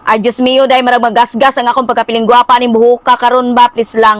Ay, Diyos mio, dahil marag magasgas ang akong pagkapiling gwapa ni buhok ka karon ba, please lang.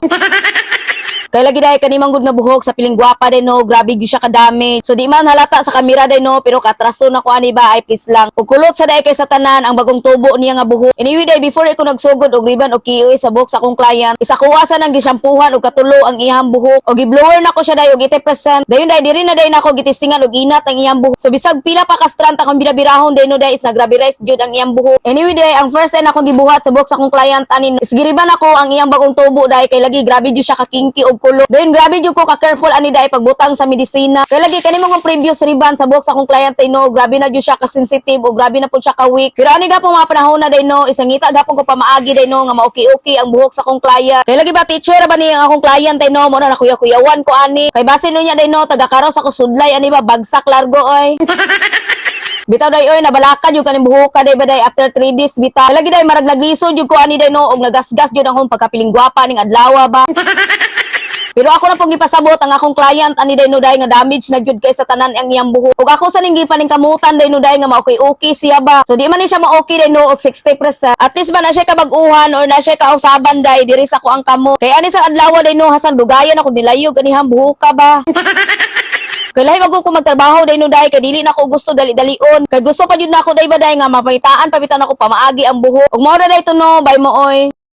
Kaya lagi dahil kanimang good nga buhok sa piling gwapa din no, grabe gyud siya kadami. So di man halata sa kamera din no, pero katraso na ko ani ba, ay please lang. Ug kulot sa dahil kay sa tanan ang bagong tubo niya nga buhok. Anyway dahil before ako nagsugod og ribbon o kiyoy sa buhok sa akong client, isa kuwasan ang gisampuhan og katulo ang iyang buhok. Og gi-blower na ko siya dahil og 80%. Dayon dahil diri na dahil nako gitistingan og inat ang iyang buhok. So bisag pila pa ka strand akong binabirahon dahil no dahil is nagrabirize jud ang iyang buhok. Anyway dahil ang first time akong gibuhat sa buhok sa akong client anin, is giriban ako ang iyang bagong tubo dahil kay lagi grabe jud siya kakinki og kulo. Then grabe jud ko ka careful ani dai pagbutang sa medisina. Kay lagi kanimo kong previous riban sa buhok sa akong client no, grabe na jud siya ka sensitive o grabe na pud siya ka weak. Pero ani gapon mga panahon na dai no, isangita gapon ko pamaagi dai no nga maoki-oki ang buhok sa akong client. Kay lagi ba teacher ba ni ang akong client dai no, mo na kuya-kuyawan ko ani. Kay base no niya dai no, taga karos ako sudlay ani ba bagsak largo oy. Bitaw day oy nabalakad yung kaning buhok ka day ba day after 3 days bitaw. Lagi day marag nagliso jud ko ani day no og nagasgas jud ang akong pagkapiling gwapa ning adlaw ba. Pero ako na pong ipasabot ang akong client ani day no day nga damage na jud kay sa tanan ang iyang buhok. Ug ako sa ning gipaning kamutan day no day nga ma-okay siya ba. So di man ni siya ma-okay day no og 60%. At least ba na siya kabag-uhan or na siya kausaban day diri sa ko ang kamo. Kay ani sa adlaw day no hasan dugayan ako nilayog ganihang buhok ka ba. Kay lahi wag ko magtrabaho day no day kay dili na ko gusto dali-dalion. Kay gusto pa jud na ako day ba day nga mapahitaan pabitan ako pamaagi ang buhok. Ug mao ra day to no, bye mo oy.